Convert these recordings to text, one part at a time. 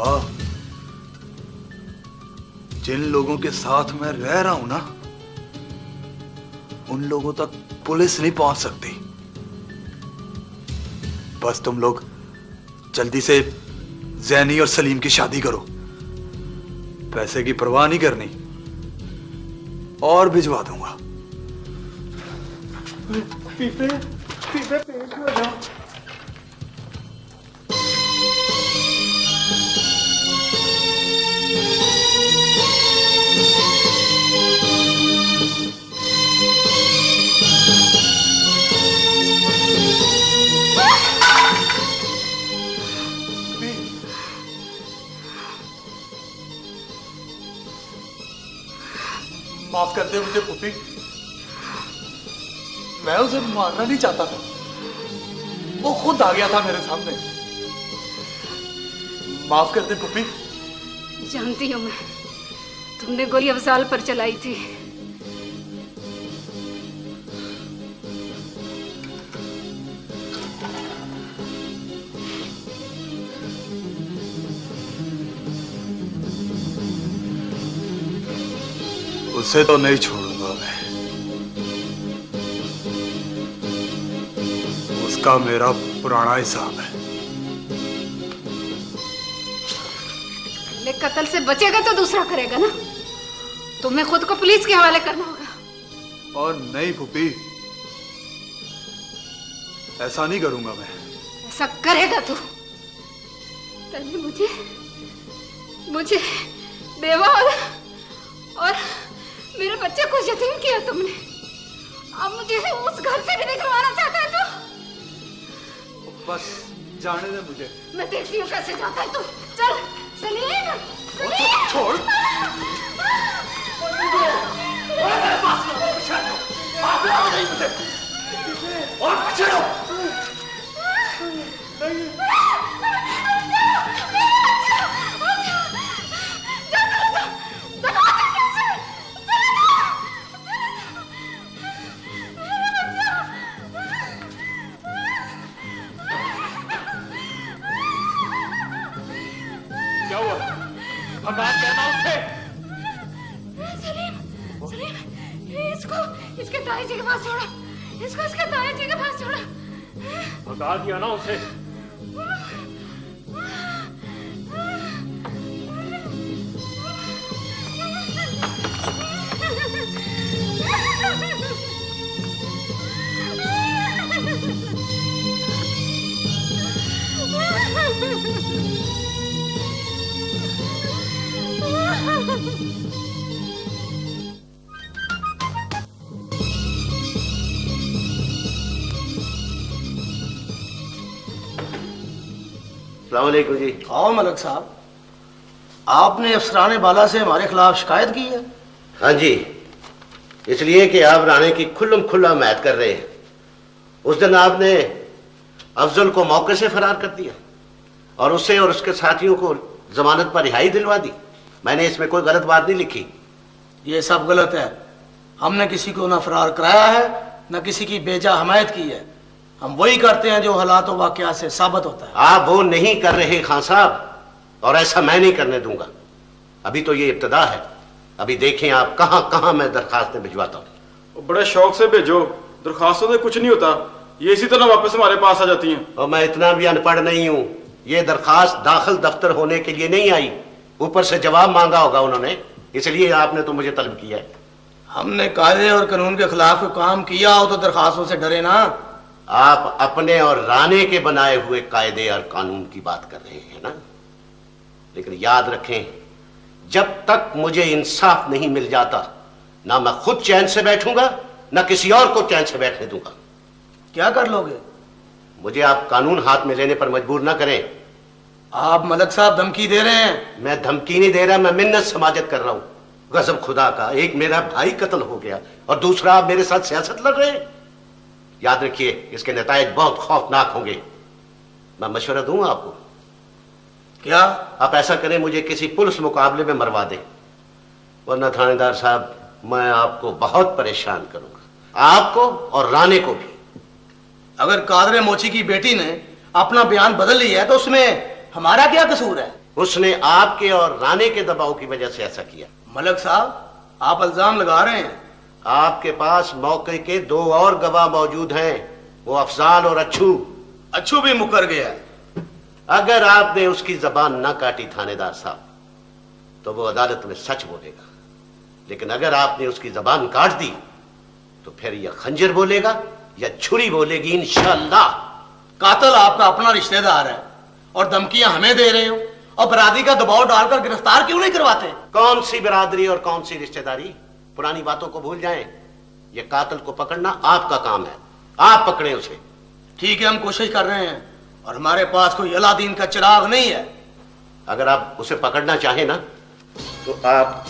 अब्बा, जिन लोगों के साथ मैं रह रहा हूं ना, उन लोगों तक पुलिस नहीं पहुंच सकती। बस तुम लोग जल्दी से जैनी और सलीम की शादी करो। पैसे की परवाह नहीं करनी, और भिजवा दूंगा। पीपे पीपे पेश हो जाओ। माफ कर दे मुझे पुप्पी, मैं उसे मारना नहीं चाहता था, वो खुद आ गया था मेरे सामने। माफ कर दे पुप्पी। जानती हूँ मैं, तुमने गोली अफजाल पर चलाई थी। उसे तो नहीं छोड़ूंगा मैं, उसका मेरा पुराना हिसाब है। पहले कत्ल से बचेगा तो दूसरा करेगा ना। तुम्हें खुद को पुलिस के हवाले करना होगा। और नहीं फूफी, ऐसा नहीं करूंगा मैं। ऐसा करेगा तू। पहले मुझे बेवा और मेरे बच्चे को यतीम किया तुमने, अब मुझे उस घर से भी निकलवाना चाहता है तू। बस जाने दे मुझे। मैं देखती हूँ कैसे जाता है तू। चल सलीम, सलीम। छोड़। क्या हुआ? भगा देना उसे। सलीम, सलीम, इसके ताई जी के पास छोड़ा। इसके ताई जी के पास छोड़ा। भगा दिया ना उसे। अस्सलामुअलैकुम जी। आओ मलक साहब, आपने अफसराने बाला से हमारे खिलाफ शिकायत की है? हाँ जी, इसलिए कि आप राणे की खुल्लम खुल्ला हमायत कर रहे हैं। उस दिन आपने अफजल को मौके से फरार कर दिया और उसे और उसके साथियों को जमानत पर रिहाई दिलवा दी। मैंने इसमें कोई गलत बात नहीं लिखी। ये सब गलत है। हमने किसी को ना फरार कराया है, ना किसी की बेजा हमायत की है। हम वही करते हैं जो हालात और वाकयात से साबित होता है। आप वो नहीं कर रहे खान साहब, और ऐसा मैं नहीं करने दूंगा। अभी तो ये इब्तिदा है, अभी देखें आप कहां कहां मैं दरखास्तें भिजवाता हूं। बड़े शौक से भेजो, दरखास्तों से कुछ नहीं होता, ये इसी तरह वापस हमारे पास आ जाती हैं। और मैं इतना भी अनपढ़ नहीं हूं। ये दरखास्त दाखिल दफ्तर होने के लिए नहीं आई, ऊपर से जवाब मांगा होगा उन्होंने, इसलिए आपने तो मुझे तलब किया है। हमने कायदे और कानून के खिलाफ कोई काम किया हो तो दरखास्तों से डरे ना। आप अपने और राणे के बनाए हुए कायदे और कानून की बात कर रहे हैं ना, लेकिन याद रखें, जब तक मुझे इंसाफ नहीं मिल जाता, ना मैं खुद चैन से बैठूंगा, ना किसी और को चैन से बैठने दूंगा। क्या कर लोगे? मुझे आप कानून हाथ में लेने पर मजबूर ना करें। आप मलक साहब धमकी दे रहे हैं। मैं धमकी नहीं दे रहा, मैं मिन्नत समाजत कर रहा हूं। गजब खुदा का, एक मेरा भाई कत्ल हो गया और दूसरा आप मेरे साथ सियासत लड़ रहे हैं। याद रखिए, इसके नतायज बहुत खौफनाक होंगे। मैं मशवरा दूं आपको। क्या? आप ऐसा करें, मुझे किसी पुलिस मुकाबले में मरवा दें, वरना थानेदार साहब मैं आपको बहुत परेशान करूंगा, आपको और राणे को भी। अगर कादरे मोची की बेटी ने अपना बयान बदल लिया है तो उसमें हमारा क्या कसूर है? उसने आपके और राणे के दबाव की वजह से ऐसा किया। मलक साहब, आप इल्जाम लगा रहे हैं। आपके पास मौके के 2 और गवाह मौजूद हैं, वो अफजाल और अच्छू। अच्छू भी मुकर गया है। अगर आपने उसकी जबान ना काटी थानेदार साहब, तो वो अदालत में सच बोलेगा, लेकिन अगर आपने उसकी जबान काट दी तो फिर या खंजर बोलेगा या छुरी बोलेगी इंशाअल्लाह। कातिल आपका अपना रिश्तेदार है और धमकियां हमें दे रहे हो, और बरादरी का दबाव डालकर गिरफ्तार क्यों नहीं करवाते? कौन सी बिरादरी और कौन सी रिश्तेदारी? पुरानी बातों को भूल जाएं। ये कातिल को पकड़ना आपका काम है, आप पकड़े उसे। ठीक है, हम कोशिश कर रहे हैं, और हमारे पास कोई अलादीन का चिराग नहीं है। अगर आप उसे पकड़ना चाहें ना, तो आप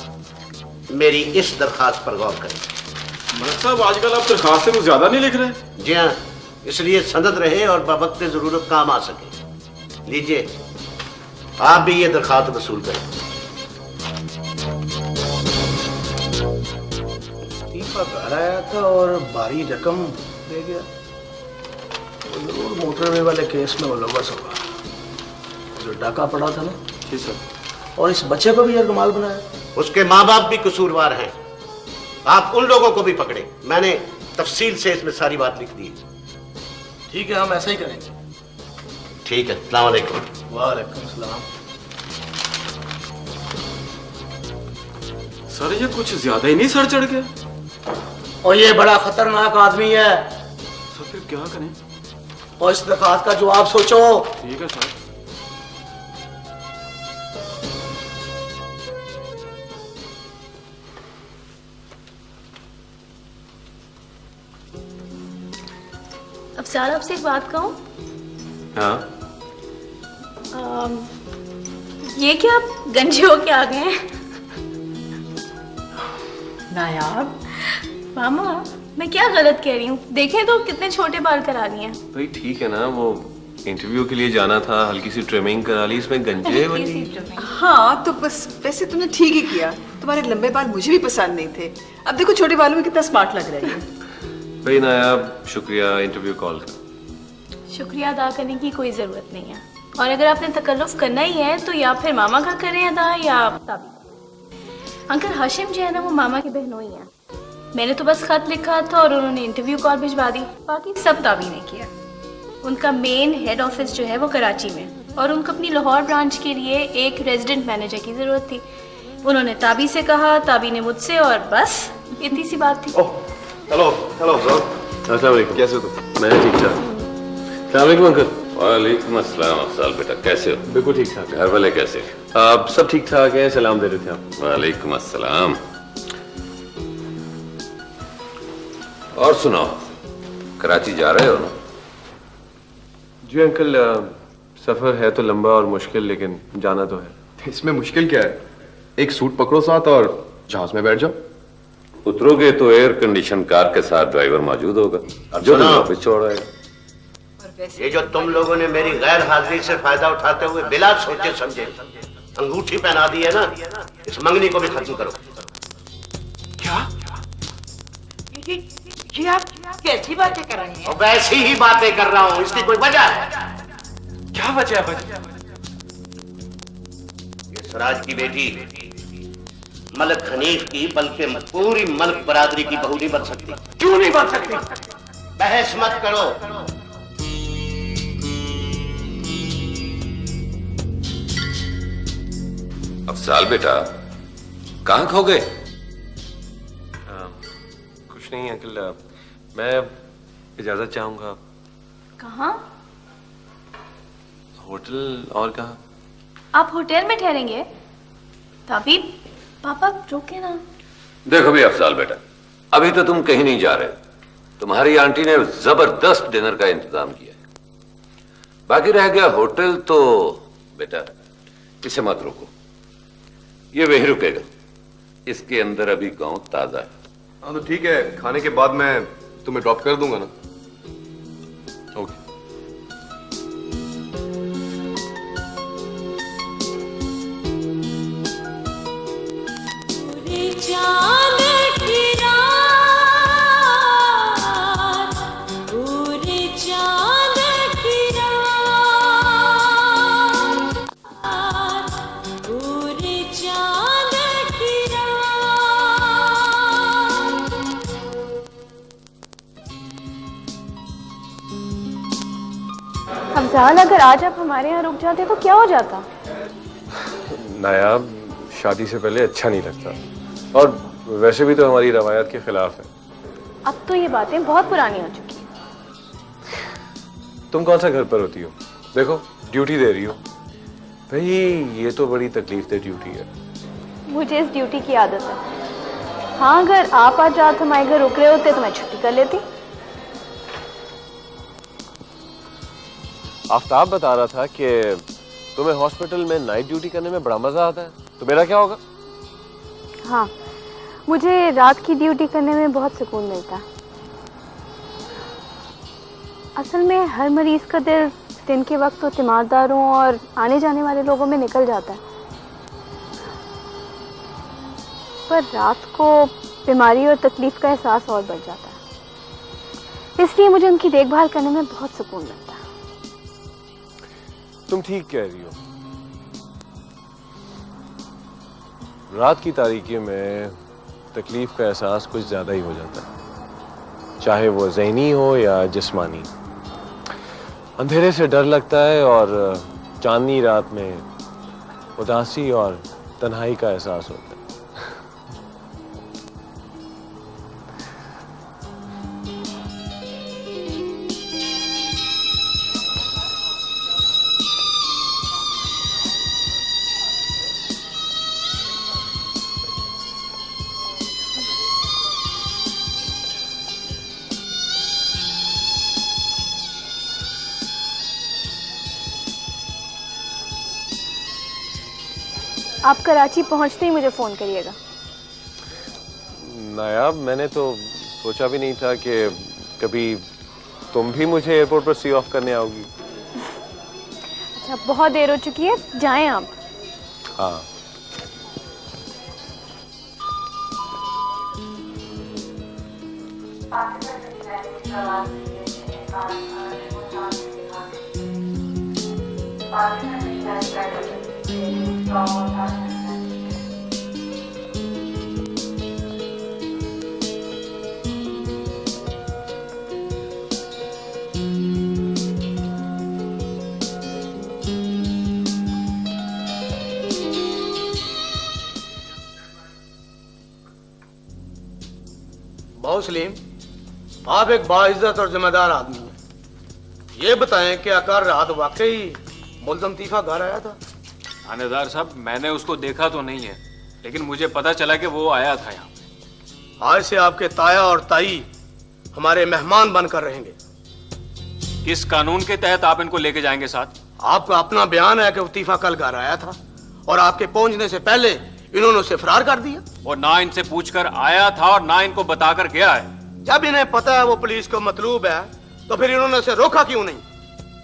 मेरी इस दरखास्त पर गौर करें। मलक साहब, आजकल आप दरखास्तें कुछ ज्यादा नहीं लिख रहे? जी हाँ, इसलिए सनद रहे और बवक्त जरूरत काम आ सके। लीजिए, आप भी ये दरखास्त वसूल करें। लतीफा घर आया था और भारी रकम दे गया। वो जरूर मोटरवे वाले केस में मुलव्वस होगा, जो डाका पड़ा था ना। जी सर। और इस बच्चे को भी यार कमाल बनाया। उसके माँ बाप भी कसूरवार हैं, आप उन लोगों को भी पकड़े। मैंने तफसील से इसमें सारी बात लिख दी है। ठीक है, हम ऐसा ही करेंगे। ठीक है, अस्सलाम वालेकुम। वालेकुम सलाम। सर, ये कुछ ज्यादा ही नहीं सर चढ़ गया? और ये बड़ा खतरनाक आदमी है। सर फिर क्या करें? और इस दरखास्त का जवाब सोचो। ठीक है सर। अफसार, आपसे एक बात कहूँ? हाँ। ये क्या आप गंजे होके आ गए हैं? नायाब, मामा, मैं क्या गलत कह रही हूँ? देखें तो कितने छोटे बाल करा लिए हैं। भाई ठीक है ना, वो इंटरव्यू के लिए जाना था, हल्की सी ट्रिमिंग करा ली, इसमें गंजे वाली। हाँ तो बस वैसे तुमने ठीक ही किया। तुम्हारे लंबे बाल मुझे भी पसंद नहीं थे। अब देखो छोटे बालों में कितना स्मार्ट लग रही है। भाई नायाब, शुक्रिया इंटरव्यू कॉल का। शुक्रिया अदा करने की कोई जरूरत नहीं है, और अगर आपने तकल्लुफ करना ही है तो या फिर मामा का करें अदा या ताबी। अंकल हाशिम जो है ना, वो मामा की बहनों ही है। मैंने तो बस खत लिखा था और उन्होंने इंटरव्यू कॉल भिजवा दी, बाकी सब ताबी ने किया। उनका मेन हेड ऑफिस जो है वो कराची में, और उनको अपनी लाहौर ब्रांच के लिए एक रेजिडेंट मैनेजर की जरूरत थी। उन्होंने ताबी से कहा, ताबी ने मुझसे, और बस इतनी सी बात थी। Hello hello sir. अस्सलाम वालेकुम। कैसे हो तुम? मैं ठीक ठाक। अस्सलाम वालेकुम अंकल। वालेकुम अस्सलाम। अफसाल बेटा, कैसे हो? बिल्कुल ठीक ठाक। घर वाले कैसे? आप सब ठीक ठाक हैं? सलाम दे रहे थे आप। वालेकुम अस्सलाम। और सुनाओ, कराची जा रहे हो ना? जी अंकल, सफर है तो लंबा और मुश्किल, लेकिन जाना तो है। इसमें मुश्किल क्या है? एक सूट पकड़ो साथ और जहाज में बैठ जाओ। उतरोगे तो एयर कंडीशन कार के साथ ड्राइवर मौजूद होगा जो वापस छोड़ आएगा। ये जो तुम लोगों ने मेरी गैर हाजिरी से फायदा उठाते हुए बिला सोचे समझे अंगूठी पहना दी है ना, इस मंगनी को भी खत्म करो। क्या? ये आप कैसी बातें कर रहे हैं? और वैसी ही बातें कर रहा हूँ, इसकी कोई वजह है? क्या वजह है? ये सराज की बेटी मलक हनीफ की, बल्कि पूरी मलक बरादरी की बहू नहीं बन सकती। क्यों नहीं बन सकती? बहस मत करो। अफसाल बेटा, कहाँ खो गए? कुछ नहीं अंकल, मैं इजाजत चाहूंगा। कहाँ? होटल और कहाँ? आप होटल में ठहरेंगे? तभी पापा रोके ना। देखो भी अफसाल बेटा, अभी तो तुम कहीं नहीं जा रहे। तुम्हारी आंटी ने जबरदस्त डिनर का इंतजाम किया है। बाकी रह गया होटल, तो बेटा इसे मत रोको, ये वही रुकेगा। इसके अंदर अभी गांव ताजा है। हाँ तो ठीक है, खाने के बाद मैं तुम्हें ड्रॉप कर दूंगा ना। ओके। अफजाल, अगर आज आप हमारे यहाँ रुक जाते तो क्या हो जाता? नायाब, शादी से पहले अच्छा नहीं लगता, और वैसे भी तो हमारी रवायत के खिलाफ है। अब तो ये बातें बहुत पुरानी हो चुकी हैं। तुम कौन सा घर पर होती हो? देखो, ड्यूटी दे रही हो। भाई ये तो बड़ी तकलीफ दे ड्यूटी है। मुझे इस ड्यूटी की आदत है। हाँ, अगर आप आज रात हमारे घर रुक रहे होते तो मैं छुट्टी कर लेती। आफ्ताब बता रहा था कि तुम्हें हॉस्पिटल में नाइट ड्यूटी करने में बड़ा मजा आता है, तो मेरा क्या होगा? हाँ, मुझे रात की ड्यूटी करने में बहुत सुकून मिलता है। असल में हर मरीज का दिल दिन के वक्त तो तीमारदारों और आने जाने वाले लोगों में निकल जाता है, पर रात को बीमारी और तकलीफ का एहसास और बढ़ जाता है। इसलिए मुझे उनकी देखभाल करने में बहुत सुकून मिलता है। तुम ठीक कह रही हो। रात की तारीकी में तकलीफ का एहसास कुछ ज्यादा ही हो जाता है, चाहे वो ज़हनी हो या जिस्मानी। अंधेरे से डर लगता है और चांदनी रात में उदासी और तन्हाई का एहसास होता है। आप कराची पहुंचते ही मुझे फोन करिएगा। नायाब, मैंने तो सोचा भी नहीं था कि कभी तुम भी मुझे एयरपोर्ट पर सी ऑफ करने आओगी। अच्छा, बहुत देर हो चुकी है, जाएं आप। हाँ। बहुत सलीम, आप एक बाइज्जत और जिम्मेदार आदमी हैं। ये बताएं कि आकर रात वाकई मुल्ज़म तीफा घर आया था? थानेदार साहब, मैंने उसको देखा तो नहीं है, लेकिन मुझे पता चला कि वो आया था यहाँ। आज से आपके ताया और ताई हमारे मेहमान बनकर रहेंगे। किस कानून के तहत आप इनको लेके जाएंगे साथ? आपका अपना बयान है कि वो तीफा कल घर आया था और आपके पहुंचने से पहले इन्होंने उसे फरार कर दिया। और ना इनसे पूछकर आया था और ना इनको बताकर गया है। जब इन्हें पता है वो पुलिस को मतलूब है, तो फिर इन्होंने उसे रोका क्यों नहीं?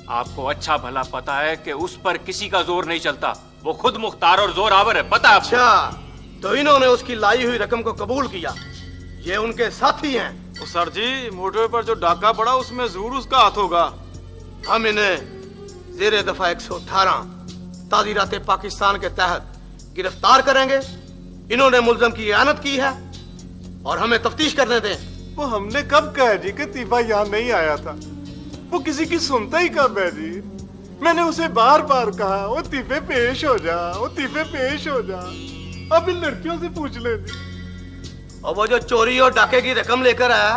आपको अच्छा भला पता है कि उस पर किसी का जोर नहीं चलता, वो खुद मुख्तार और जोरावर है, पता है आपको? अच्छा, तो इन्होंने उसकी लाई हुई रकम को कबूल किया। ये उनके साथी हैं। तो सर जी, मोटरवे पर जो डाका पड़ा उसमें जरूर उसका हाथ होगा। हम इन्हें जेरे दफा 118 ताज़ीरात पाकिस्तान के तहत गिरफ्तार करेंगे। इन्होंने मुल्ज़म की इयानत की है और हमें तफ्तीश करने दें। वो हमने कब कहा जी कि तीफा यहाँ नहीं आया था? वो किसी की सुनता ही कब है जी? मैंने उसे बार बार कहा, वो तीफे पेश हो जा, वो तीफे पेश हो जा। अब इन लड़कियों से पूछ ले जी। और वो जो चोरी और डाके की रकम लेकर आया,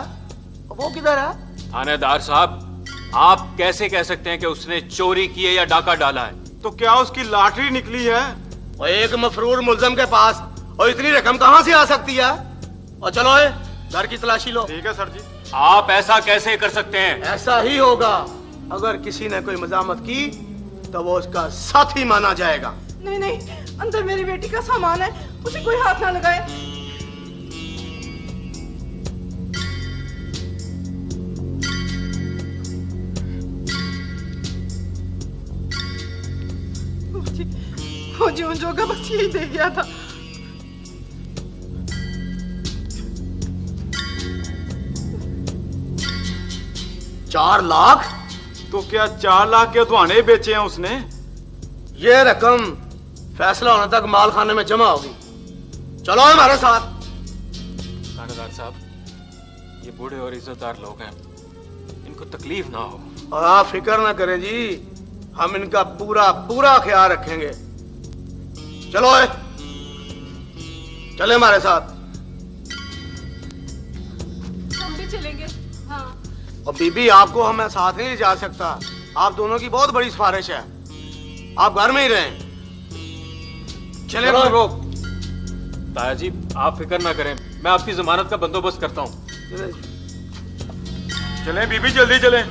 वो किधर है? थानेदार साहब, आप कैसे कह सकते हैं कि उसने चोरी की है या डाका डाला है? तो क्या उसकी लॉटरी निकली है? और एक मफरूर मुल्ज़म के पास और इतनी रकम कहां से आ सकती है? और चलो घर की तलाशी लो। ठीक है सर जी। आप ऐसा कैसे कर सकते हैं? ऐसा ही होगा। अगर किसी ने कोई मजामत की तो वो उसका साथी माना जाएगा। नहीं नहीं, अंदर मेरी बेटी का सामान है, उसे कोई हाथ ना लगाए। वो जी उन जोगा बस यही दे गया था। चार लाख? तो क्या 4 लाख के दुआने बेचे हैं उसने? ये रकम फैसला होने तक माल खाने में जमा होगी। चलो हमारे साथ। थानेदार साहब, ये बूढ़े और इज्जतदार लोग हैं, इनको तकलीफ ना हो। और आप फिक्र ना करें जी, हम इनका पूरा पूरा ख्याल रखेंगे। चलो चले हमारे साथ। हम भी चलेंगे। हाँ। और बीबी आपको हम साथ नहीं ले जा सकता, आप दोनों की बहुत बड़ी सिफारिश है, आप घर में ही रहें। चले रोक। ताया जी आप फिक्र ना करें, मैं आपकी जमानत का बंदोबस्त करता हूँ। चलें बीबी, जल्दी चलें।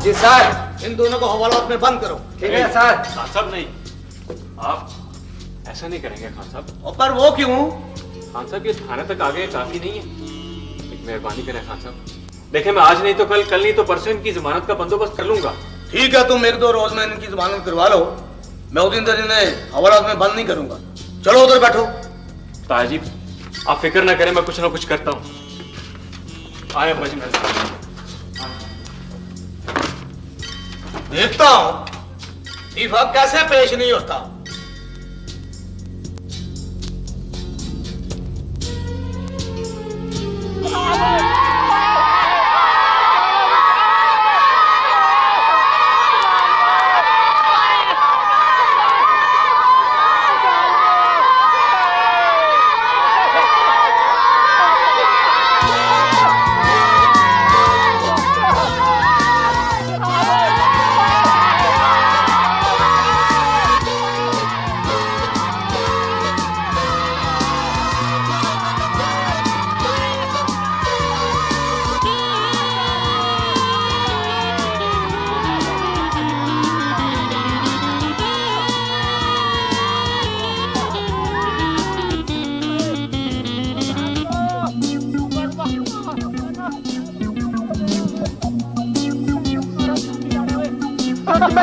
जी सर, इन दोनों को हवालात में बंद करो। ठीक है सर। खान साहब नहीं, आप ऐसा नहीं करेंगे खान साहब। और पर वो क्यों? खान साहब ये थाने तक आ गए काफी नहीं है, एक मेहरबानी करें खान साहब। देखें मैं आज नहीं तो कल, कल नहीं तो परसों इनकी जमानत का बंदोबस्त कर लूंगा। ठीक है, तुम 1-2 रोज में इनकी जमानत करवा लो, मैं उस दिन तक इन्हें हवालात में बंद नहीं करूंगा। चलो उधर बैठो। ताया जी आप फिक्र ना करें, मैं कुछ ना कुछ करता हूँ। आए अब्बा जी, मैं देखता हूं दीपक कैसे पेश नहीं होता।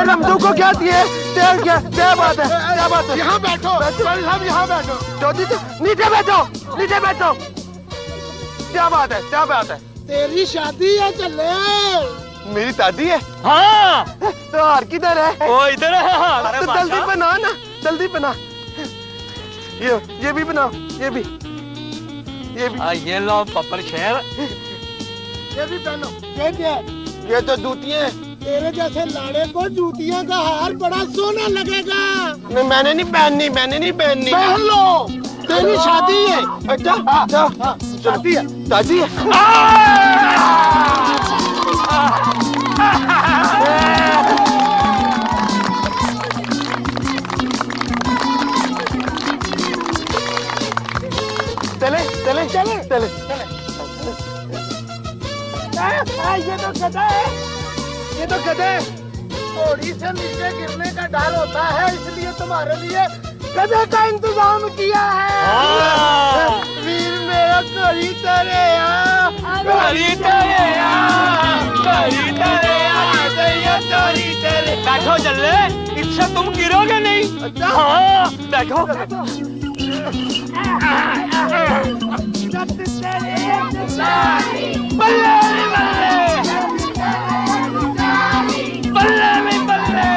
रमजू को क्या दिए? तेल क्या? क्या बात है? क्या बात है? यहाँ बैठो, साहब यहाँ बैठो। चौधरी नीचे बैठो, नीचे बैठो। क्या बात है? क्या बात है? तेरी शादी है चले। मेरी शादी है? हाँ। तो हार किधर है? वो इधर है। तो जल्दी बना ना, जल्दी बना। ये भी बनाओ, ये भी, ये भी। ये लो पप्पर शेर। ये भी पहनो। ये तो जूतियां। तेरे जैसे लाड़े को जूतियां का हार बड़ा सोना लगेगा। नहीं मैंने नहीं पहननी, मैंने नहीं पहननी। पहन लो, तेरी शादी है। अच्छा शादी है, शादी है। चले चले चले चले चले। ये तो गधा है, ये तो गधे। घोड़ी से नीचे गिरने का डर होता है, इसलिए तुम्हारे लिए गधे का इंतजाम किया है। वीर मेरा करी तरे करी तरे करी तरे करी तरे। बैठो जल्ले, इससे तुम गिरोगे नहीं। अच्छा हाँ बैठो। बल्ले बल्ले में बल्ले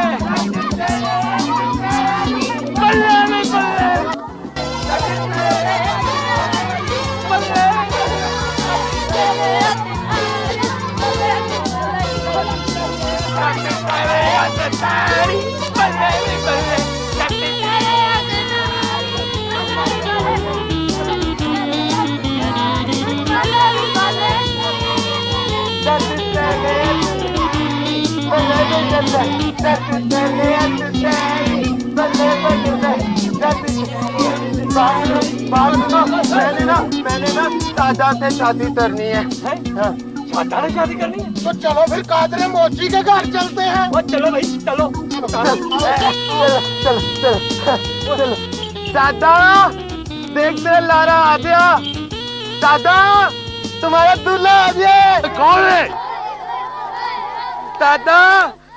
बल्ले में बल्ले मैंने ना दादा से शादी करनी है। दादा से शादी करनी है? तो चलो फिर कादरे मोची के घर चलते हैं। वो चलो भाई चलो। चलो चलो चलो। दादा देख तेरा लारा आ गया। दादा तुम्हारा दूल्हा आ गया। कौन है? दादा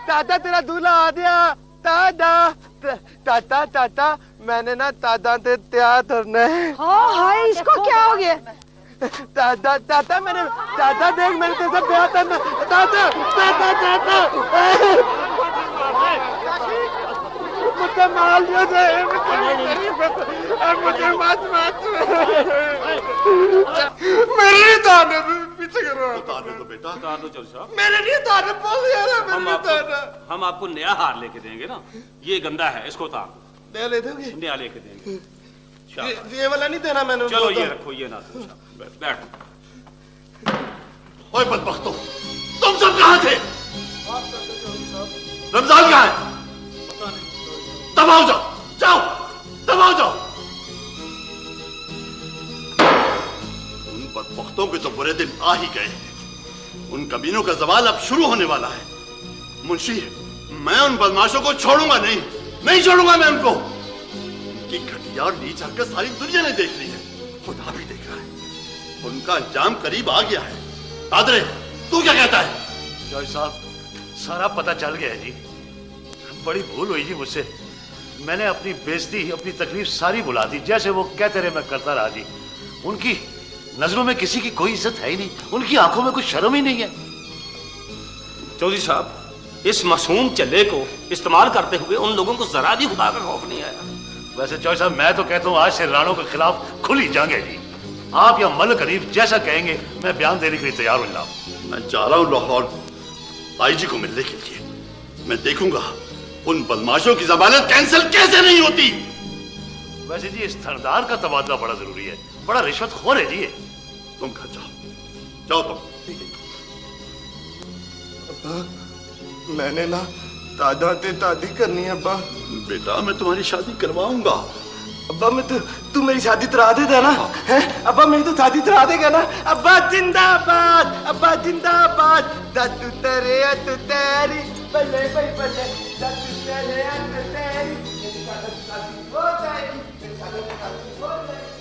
दादा तेरा दूल्हा आ गया। दादा दादा दादा मैंने ना दादा से तैयार करना है। हाँ हाय, इसको क्या हो गया? दादा दादा मेरे दादा देख मेरे तेरे से ब्याह करना दादा दादा दादा मुझे मार दिया जाए मुझे मत मेरे लिए दादा पीछे करो दादा तो बेटा दादा चल साहब मेरे लिए दादा बोल दिया ना हम आपको नया हार लेके देंगे ना, ये गंदा है, इसको उतार दो। नया ले दोगे? नया लेके देंगे। ये वाला नहीं देना मैंने। चलो ये रखो, ये ना बैठो। ओए बदबख्तों, तुम सब कहां थे? रमजान कहां है? तब आओ जाओ, जाओ, तब आओ जाओ। उन बदबख्तों के तो बुरे दिन आ ही गए। उन कमीनों का जवाल अब शुरू होने वाला है। मुंशी, मैं उन बदमाशों को छोड़ूंगा नहीं, नहीं छोड़ूंगा मैं उनको। उनकी घटिया और नीच हरकत सारी दुनिया ने देख ली है, खुदा भी देख रहा है। उनका अंजाम करीब आ गया है। कादरे, तू क्या कहता है? जॉय साहब, सारा पता चल गया है जी। बड़ी भूल हुई जी मुझसे। मैंने अपनी बेइज्जती, अपनी तकलीफ सारी भुला दी। जैसे वो कहते रहे मैं करता रहा जी। उनकी नजरों में किसी की कोई इज्जत है ही नहीं, उनकी आंखों में कुछ शर्म ही नहीं है। चौधरी साहब, इस मासूम चल्ले को इस्तेमाल करते हुए उन लोगों को जरा भी खुदा का खौफ नहीं आया। वैसे जॉय साहब, मैं तो कहता हूँ आज से राणों के खिलाफ खुली जंग है जी। आप या मलिक हनीफ जैसा कहेंगे मैं बयान देने के लिए तैयार हूं जनाब। मैं जा रहा हूं लाहौर आईजी को मिलने के लिए। मैं देखूंगा उन बदमाशों की जमानत कैंसिल कैसे नहीं होती। वैसे जी इस थानेदार का तबादला बड़ा जरूरी है, बड़ा रिश्वतखोर है जी। तुम घर जाओ, जाओ तुम। मैंने ना दादा ते दादी करनी है अब्बा। बेटा मैं तुम्हारी शादी करवाऊंगा। अब्बा मैं तू मेरी शादी करा देगा ना? हैं अब्बा मेरी तो शादी करा देगा ना? अब्बा जिंदाबाद, अब्बा जिंदाबाद। दादू तेरे तू तेरी बल्ले बल्ले बल्ले, दादू तेरे तू तेरी मेरी शादी हो जाएगी, मेरी शादी हो जाएगी।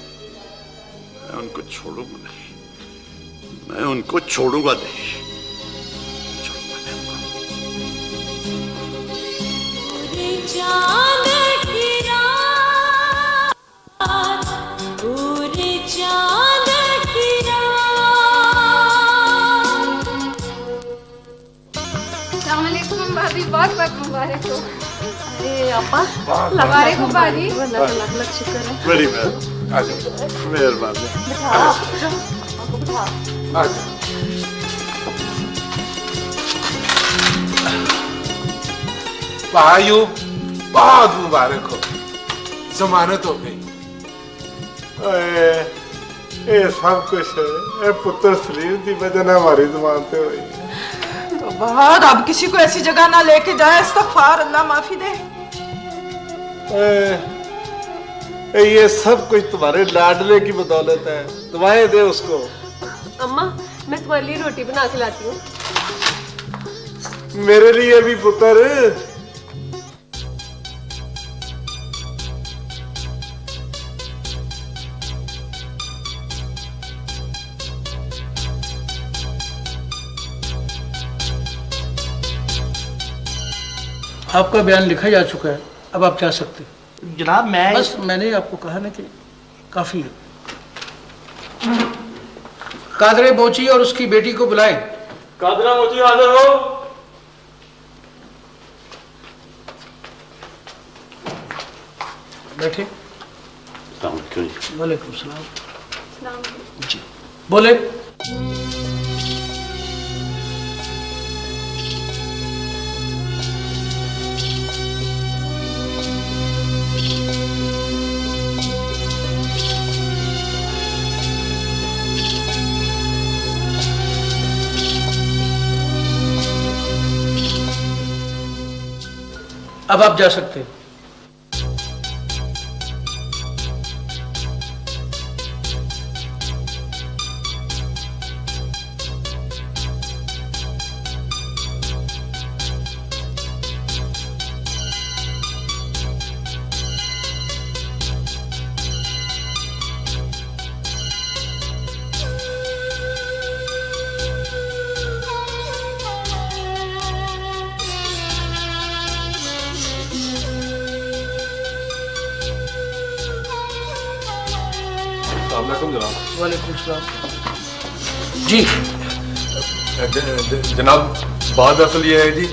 मैं उनको छोड़ूंगा नहीं, मैं उनको छोड़ूंगा नहीं। चांद की रात, पूरे चांद की रात। अस्सलाम वालेकुम भाभी, बहुत बहुत मुबारक हो। अरे आपा, मुबारक हो भाभी। लग शुक्र है। बड़ी मेहरबानी। भाइयों, बहुत मुबारक हो, जमानत हो गई। ये सब कुछ है ये पुत्र सलीम की वजह से हमारी जमानत हुई। तो बहुत अब किसी को ऐसी जगह ना लेके जाए। इस्तग़फ़ार, अल्लाह माफी दे। ये सब कुछ तुम्हारे लाडले की बदौलत है। दुआएं दे उसको। अम्मा, मैं तुम्हारे लिए रोटी बना के लाती हूँ। मेरे लिए भी पुत्र। आपका बयान लिखा जा चुका है, अब आप जा सकते हैं। जनाब मैं बस मैंने आपको कहा ना कि काफी है। कादरे बोची और उसकी बेटी को बुलाएं। कादरा मोची हाजिर हो। बैठे। क्यों? वालेकुम सलाम। जी बोले। अब आप जा सकते हैं। अस्सलाम वालेकुम जनाब। वालेकुम सलाम। जी जनाब, बात असल ये है जी,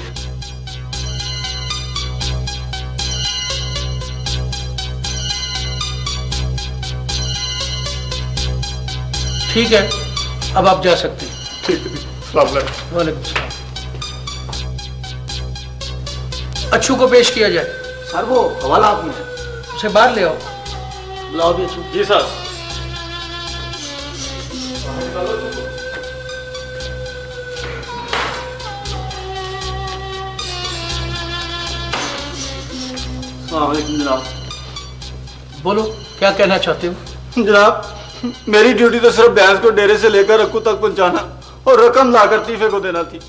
ठीक है, अब आप जा सकते हैं। ठीक है, अस्सलाम वालेकुम। वालेकुम सलाम। अच्छू को पेश किया जाए। सर वो हवाला आपने उसे बाहर ले आओ। बुलाओ भी अच्छू। जी सर। जनाब, बोलो क्या कहना चाहते हो? जनाब, मेरी ड्यूटी तो सिर्फ भैंस को डेरे से लेकर रक्कू तक पहुंचाना और रकम लाकर तीफे को देना थी।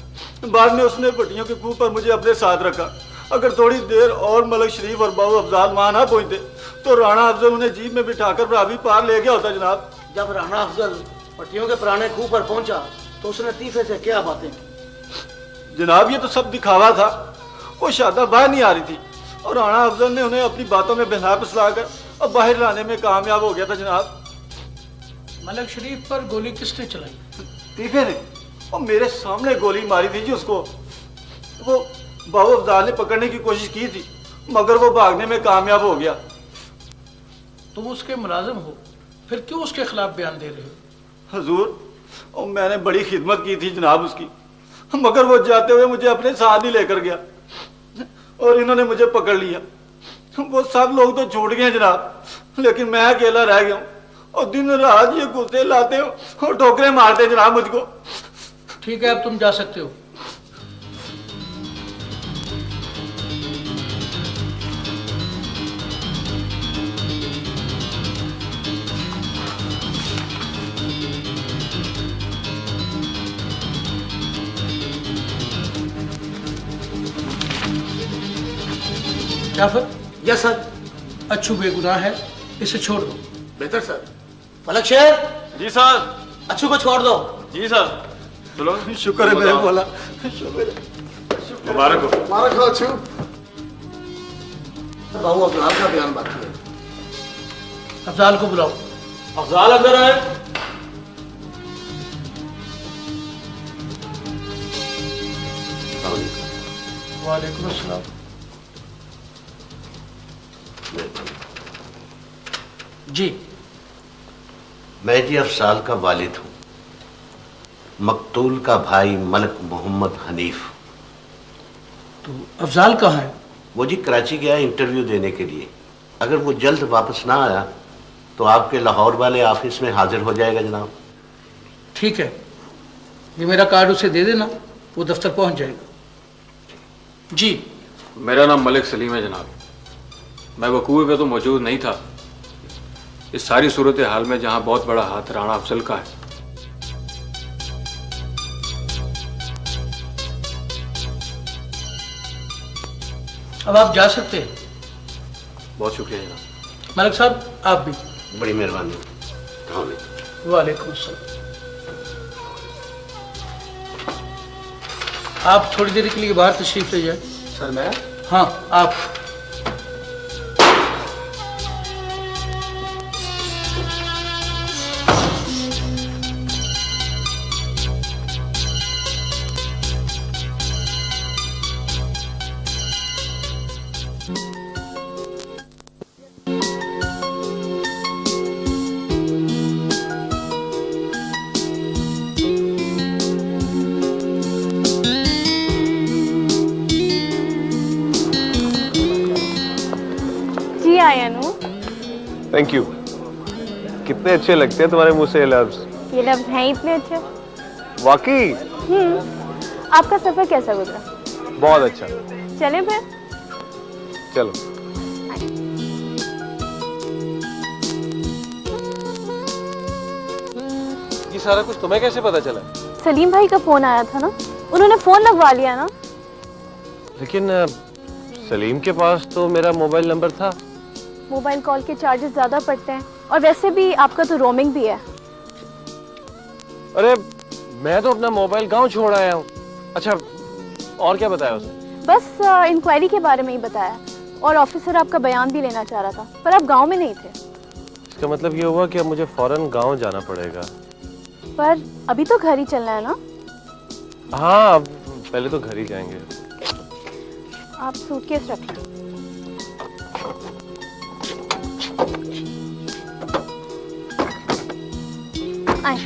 बाद में उसने पट्टियों के खूह पर मुझे अपने साथ रखा। अगर थोड़ी देर और मलक शरीफ और बाबू अफजाल वहां ना पहुंचते तो राणा अफजल उन्हें जीप में बिठाकर रावी पार ले गया होता। जनाब, जब राणा अफजल पट्टियों के पुराने खूह पर पहुंचा तो उसने तीफे से क्या बातें की? जनाब, ये तो सब दिखावा था। वो शादा बाहर नहीं आ रही थी और राणा अफजल ने उन्हें अपनी बातों में बहला फुसलाकर अब बाहर लाने में कामयाब हो गया था। जनाब, मलक शरीफ पर गोली किसने चलाई? तीफे ने। और मेरे सामने गोली मारी थी जी उसको। वो बाबू अफजाल ने पकड़ने की कोशिश की थी मगर वो भागने में कामयाब हो गया। तुम उसके मुलाजिम हो, फिर क्यों उसके खिलाफ बयान दे रहे हो? हुजूर, और मैंने बड़ी खिदमत की थी जनाब उसकी, मगर वो जाते हुए मुझे अपने साथ ही लेकर गया और इन्होंने मुझे पकड़ लिया। वो सब लोग तो छूट गए जनाब, लेकिन मैं अकेला रह गया हूँ और दिन रात ये गुस्से लाते हो और ठोकरें मारते जनाब मुझको। ठीक है, अब तुम जा सकते हो। जाफर। Yes sir. अच्छू बेगुनाह है, इसे छोड़ दो। बेहतर सर। फलक शेर। जी सर। अच्छू को छोड़ दो। जी सर। चलो, शुक्र है मेरे मौला। मुबारक हो। मुबारक हो अच्छू। बाबू अफजाल का बयान बाकी है। अफजाल को बुलाओ। अफजाल अंदर आए। वालेकुम अस्सलाम। जी, मैं जी अफजाल का वालिद हूँ, मकतूल का भाई मलक मोहम्मद हनीफ। तो अफजाल कहाँ है? वो जी कराची गया इंटरव्यू देने के लिए। अगर वो जल्द वापस ना आया तो आपके लाहौर वाले ऑफिस में हाजिर हो जाएगा जनाब। ठीक है, ये मेरा कार्ड उसे दे देना, वो दफ्तर पहुंच जाएगा। जी, मेरा नाम मलिक सलीम है जनाब। मैं वकूए पे तो मौजूद नहीं था। इस सारी सूरत हाल में जहां बहुत बड़ा हाथ राणा अफजल का है। अब आप जा सकते हैं। बहुत शुक्रिया जनाब। मलिक साहब, आप भी। बड़ी मेहरबानी। वालेकुम अस्सलाम। आप थोड़ी देर के लिए बाहर तशरीफ ले जाए। सर मैं? हाँ, आप। Thank you. कितने अच्छे लगते हैं तुम्हारे मुंह से ये लफ्ज। ये लफ्ज हैं इतने अच्छे। वाकई। आपका सफर कैसा गुजरा? बहुत अच्छा। चलें फिर? चलो। ये सारा कुछ तुम्हें कैसे पता चला? सलीम भाई का फोन आया था ना, उन्होंने फोन लगवा लिया ना। लेकिन सलीम के पास तो मेरा मोबाइल नंबर था। मोबाइल कॉल के चार्जेस ज्यादा पड़ते हैं और वैसे भी आपका तो रोमिंग भी है। अरे मैं तो अपना मोबाइल गांव छोड़ आया हूँ। अच्छा, और क्या बताया उसने? बस इंक्वायरी के बारे में ही बताया और ऑफिसर आपका बयान भी लेना चाह रहा था, पर आप गांव में नहीं थे। इसका मतलब ये हुआ कि अब मुझे फौरन गांव जाना पड़ेगा। पर अभी तो घर ही चलना है ना? हाँ, अब पहले तो घर ही जाएंगे। आप सूटकेस रख लो। आए।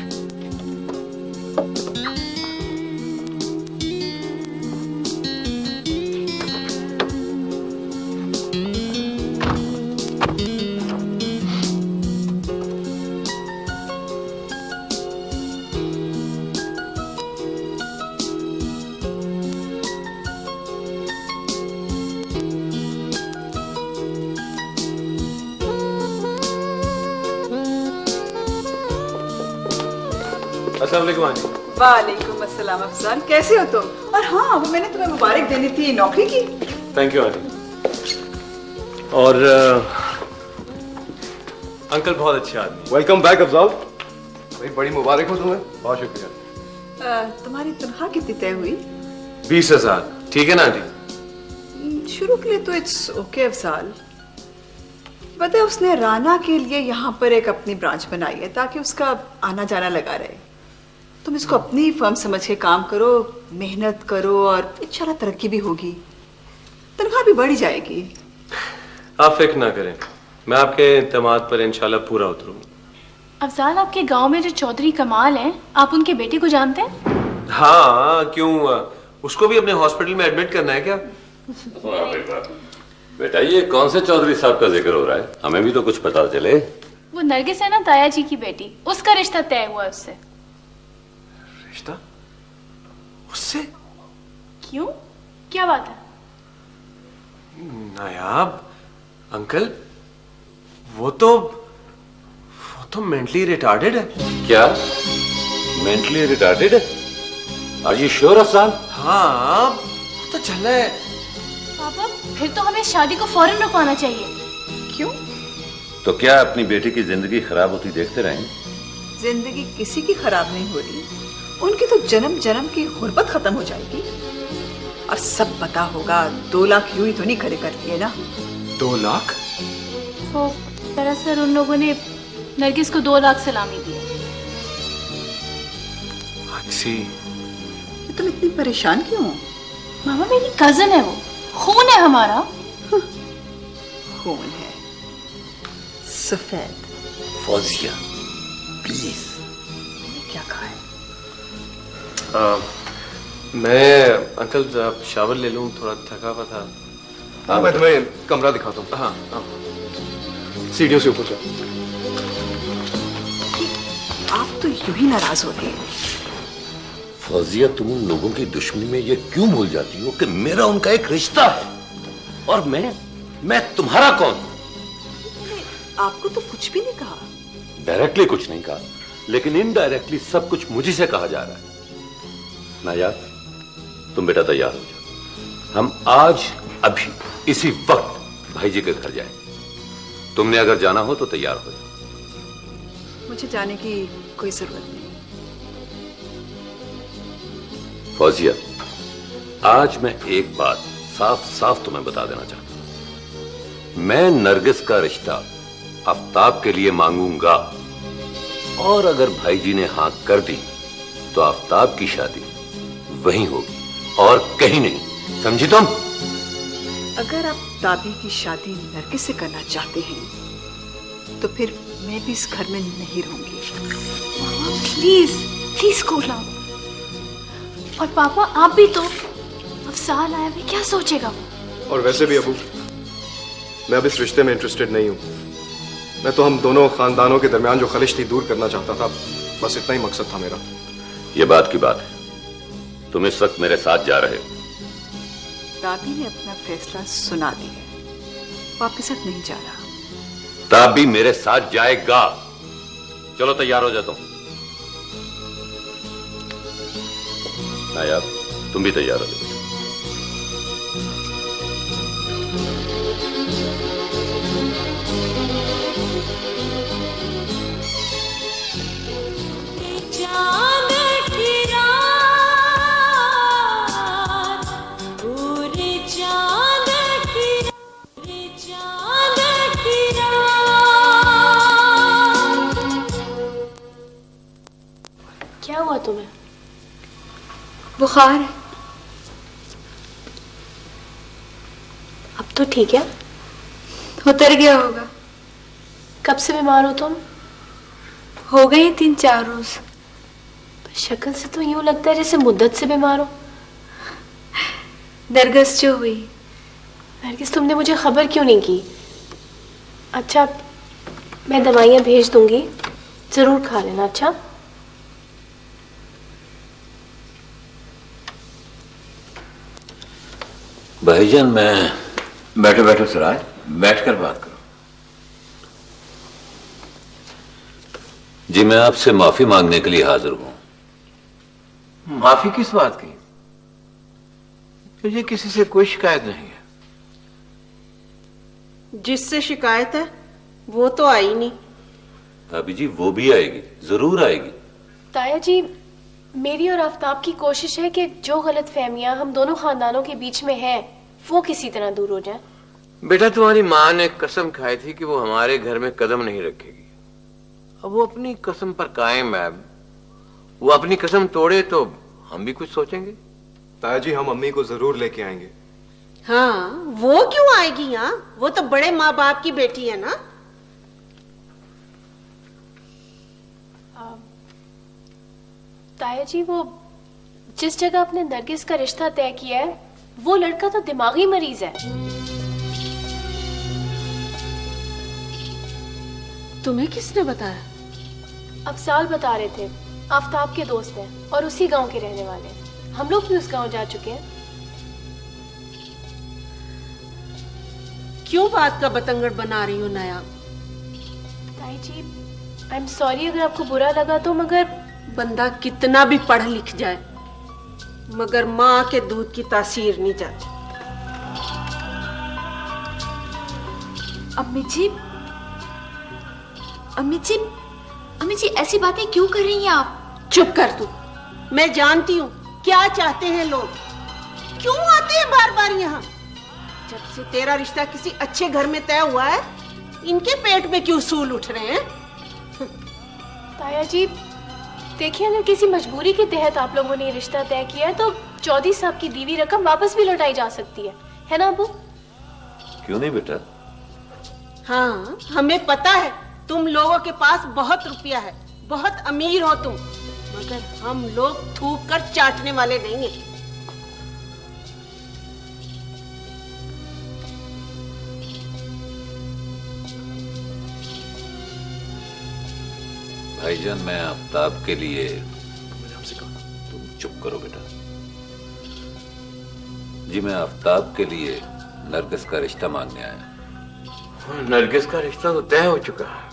वालेकुम अस्सलाम अफसान, कैसे हो तुम? और हाँ, वो मैंने तुम्हें मुबारक देनी थी नौकरी की। Thank you aunty. और अंकल बहुत अच्छे आदमी। वेलकम बैक अफजाल भाई, बड़ी मुबारक हो तुम्हें। बहुत शुक्रिया। तुम्हारी तनख्वाह कितनी तय हुई? 20,000 ठीक है ना आंटी? शुरू के लिए तो इट्स ओके अफजाल। पता है, उसने राना के लिए यहाँ पर एक अपनी ब्रांच बनाई है ताकि उसका आना जाना लगा रहे। तुम इसको अपनी फर्म समझ के काम करो, मेहनत करो और इंशाल्लाह तरक्की भी होगी, तनख्वाह भी बढ़ जाएगी। आप फिक्र ना करें, मैं आपके इत्तेमाद पर इंशाल्लाह पूरा उतरूंगा। अफजाल, आपके गांव में जो चौधरी कमाल हैं, आप उनके बेटे को जानते हैं? हाँ, क्यों? उसको भी अपने हॉस्पिटल में एडमिट करना है क्या? बेटा, ये कौन से चौधरी साहब का जिक्र हो रहा है? हमें भी तो कुछ पता चले। वो नरगिस है ना, ताया जी की बेटी, उसका रिश्ता तय हुआ उससे। रिश्ता? उससे? क्यों, क्या बात है? नायाब अंकल, वो तो मेंटली रिटार्डेड है। क्या मेंटली रिटार्डेड है? Are you sure Afsan? हाँ, वो तो चल रहा है। पापा, फिर तो हमें शादी को फौरन रुकवाना चाहिए। क्यों? तो क्या अपनी बेटी की जिंदगी खराब होती देखते रहें? जिंदगी किसी की खराब नहीं हो रही, उनकी तो जन्म जन्म की गुर्बत खत्म हो जाएगी। और सब पता होगा, 2 लाख यूं ही तो नहीं खड़े कर लिए ना। 2 लाख? तो दरअसल उन लोगों ने नरगिस को 2 लाख सलामी दी। तुम इतनी परेशान क्यों हो? मामा, मेरी कजन है, वो खून है हमारा। खून है सफेद। फौजिया प्लीज। क्या कहा है? मैं अंकल शावर ले लूं, थोड़ा थका हुआ था। हाँ, मैं तुम्हें कमरा दिखाता हूँ। हाँ, हाँ। सीढ़ियों से ऊपर जाओ। आप तो यूं ही नाराज हो रहे हैं। फौजिया, तुम उन लोगों की दुश्मनी में ये क्यों भूल जाती हो कि मेरा उनका एक रिश्ता है, और मैं तुम्हारा कौन? आपको तो कुछ भी नहीं कहा। डायरेक्टली कुछ नहीं कहा, लेकिन इनडायरेक्टली सब कुछ मुझे से कहा जा रहा है। नायाब, तुम बेटा तैयार हो जाओ, हम आज अभी इसी वक्त भाई जी के घर जाएंगे। तुमने अगर जाना हो तो तैयार हो जाओ। मुझे जाने की कोई जरूरत नहीं। फौजिया, आज मैं एक बात साफ साफ तुम्हें बता देना चाहता हूं। मैं नरगिस का रिश्ता आफ्ताब के लिए मांगूंगा, और अगर भाई जी ने हाँ कर दी तो आफ्ताब की शादी वहीं होगी और कहीं नहीं। समझी तुम? अगर आप ताबी की शादी नरगिस से करना चाहते हैं तो फिर मैं भी इस घर में नहीं रहूंगी। Please please cool down. और पापा, आप भी तो, अफसाल आया भी, क्या सोचेगा वो? और वैसे भी अबू, मैं अब इस रिश्ते में इंटरेस्टेड नहीं हूं। मैं तो हम दोनों खानदानों के दरमियान जो खलिश थी दूर करना चाहता था, बस इतना ही मकसद था मेरा। यह बात की बात है, तुम इस वक्त मेरे साथ जा रहे हो। ताबी ने अपना फैसला सुना दिया, वो आपके साथ नहीं जा रहा। ताबी मेरे साथ जाएगा। चलो तैयार हो जाता हूं। नायाब, तुम भी तैयार हो जाओ। चांद की रात, पूरी चांद की रात, बुखार है। अब तो ठीक है? उतर गया होगा। कब से बीमार हो तुम? हो गए 3-4 रोज। शक्ल से तो यूं लगता है जैसे मुद्दत से बीमार हो। नरगिस जो हुई। नरगिस, तुमने मुझे खबर क्यों नहीं की? अच्छा, मैं दवाइयाँ भेज दूंगी, जरूर खा लेना। अच्छा, भाईजान, मैं बैठो बैठो सिराज, बैठकर बात करो। जी, मैं आपसे माफी मांगने के लिए हाजिर हूं। माफी किस बात की? मुझे किसी से कोई शिकायत नहीं है। जिससे शिकायत है वो तो आई नहीं। भाभी जी, वो भी आएगी, जरूर आएगी। ताया जी, मेरी और आफ्ताब की कोशिश है कि जो गलत फहमियां हम दोनों खानदानों के बीच में है वो किसी तरह दूर हो जाए। बेटा, तुम्हारी माँ ने कसम खाई थी कि वो हमारे घर में कदम नहीं रखेगी। अब वो अपनी कसम पर कायम है। वो अपनी कसम तोड़े तो हम भी कुछ सोचेंगे। ताया जी, हम अम्मी को जरूर लेके आएंगे। हाँ, वो क्यों आएगी यहाँ? वो तो बड़े माँ बाप की बेटी है ना। ताया जी, वो जिस जगह आपने नरगिस का रिश्ता तय किया है वो लड़का तो दिमागी मरीज है। तुम्हें किसने बताया? अफसाल बता रहे थे, आफ्ताब के दोस्त हैं और उसी गांव के रहने वाले हैं। हम लोग भी उस गांव जा चुके हैं। क्यों बात का बतंगड़ बना रही हो नया? ताई जी, आई एम सॉरी अगर आपको बुरा लगा तो, मगर बंदा कितना भी पढ़ लिख जाए मगर माँ के दूध की तासीर नहीं जाती। अम्मी जी, अम्मी जी, अम्मी जी, ऐसी बातें क्यों कर रही हैं आप? चुप कर तू। मैं जानती हूँ क्या चाहते हैं लोग, क्यों आते हैं बार बार यहाँ। जब से तेरा रिश्ता किसी अच्छे घर में तय हुआ है, इनके पेट में क्यों सूल उठ रहे हैं? ताया जी, देखिए, अगर किसी मजबूरी के तहत आप लोगों ने रिश्ता तय किया है तो चौधरी साहब की दी हुई रकम वापस भी लौटाई जा सकती है ना अबू? क्यों नहीं बेटा? हाँ, हमें पता है तुम लोगों के पास बहुत रुपया है, बहुत अमीर हो तुम, मगर हम लोग थूक कर चाटने वाले नहीं हैं। भाईजान, मैं आफ्ताब के लिए, तुम चुप करो बेटा। जी, मैं आफ्ताब के लिए नरगिस का रिश्ता मांगने आया। नरगिस का रिश्ता तो तय हो चुका है।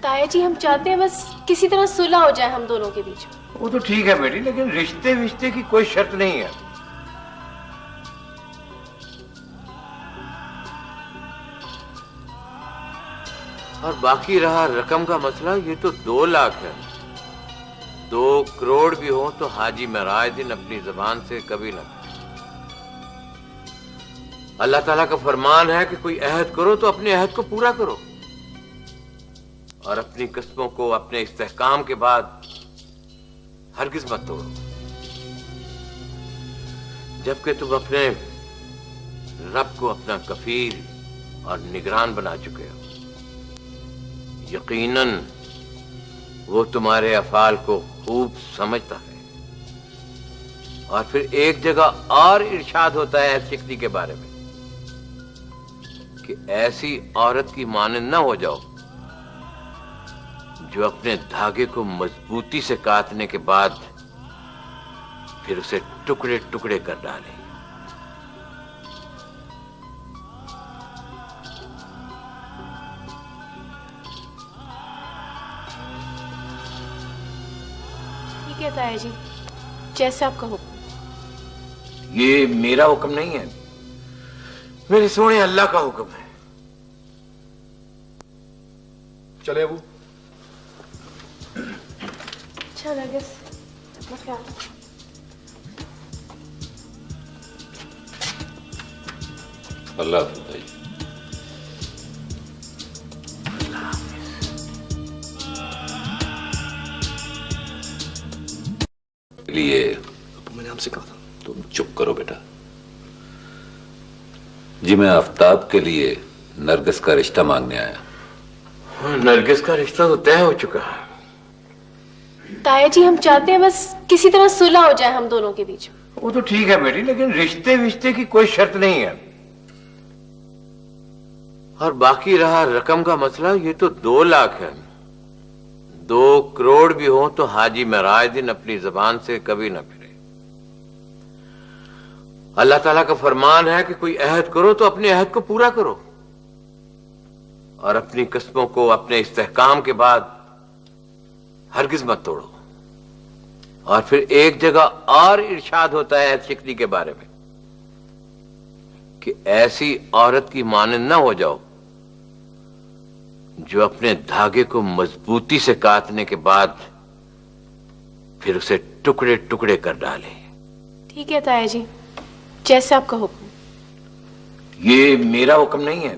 ताया जी, हम चाहते हैं बस किसी तरह सुलह हो जाए हम दोनों के बीच में। वो तो ठीक है बेटी, लेकिन रिश्ते की कोई शर्त नहीं है। और बाकी रहा रकम का मसला, ये तो 2 लाख है। 2 करोड़ भी हो तो हाजी महराज अपनी जबान से कभी न। अल्लाह ताला का फरमान है कि कोई अहद करो तो अपने अहद को पूरा करो, और अपनी कस्मों को अपने इस्तेहकाम के बाद हरगिज मत तोड़ो। जबकि तुम अपने रब को अपना कफील और निगरान बना चुके हो। यकीनन वो तुम्हारे अफाल को खूब समझता है। और फिर एक जगह और इरशाद होता है चिकनी के बारे में कि ऐसी औरत की मानंद न हो जाओ जो अपने धागे को मजबूती से काटने के बाद फिर उसे टुकड़े टुकड़े कर डाले। ठीक है ताया जी, जैसे आपका हुक्म। ये मेरा हुक्म नहीं है, मेरे सोने अल्लाह का हुक्म है। चले अबू। अच्छा नरगिस, अपना ख्याल रखो। अल्लाह हाफ़िज़ भाई। लिए मैंने आपसे कहा था। तुम चुप करो बेटा। जी मैं आफ्ताब के लिए नरगिस का रिश्ता मांगने आया। नरगिस का रिश्ता तो तय हो चुका है। ताया जी हम चाहते हैं बस किसी तरह सुलह हो जाए हम दोनों के बीच। वो तो ठीक है बेटी, लेकिन रिश्ते विश्ते की कोई शर्त नहीं है। और बाकी रहा रकम का मसला, ये तो 2 लाख है। 2 करोड़ भी हो तो हाजी महराजुद्दीन अपनी जबान से कभी ना फिरे। अल्लाह ताला का फरमान है कि कोई अहद करो तो अपने अहद को पूरा करो, और अपनी कस्मों को अपने इस्तेहकाम के बाद हरगिज मत तोड़ो। और फिर एक जगह और इरशाद होता है शिकनी के बारे में कि ऐसी औरत की मानंद न हो जाओ जो अपने धागे को मजबूती से काटने के बाद फिर उसे टुकड़े टुकड़े कर डाले। ठीक है ताया जी, जैसे आपका हुक्म। ये मेरा हुक्म नहीं है,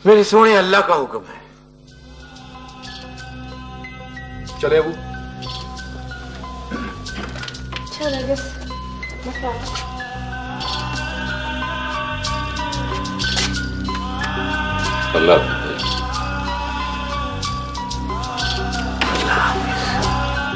मेरे सोने अल्लाह का हुक्म है। चले अबू। अल्लाह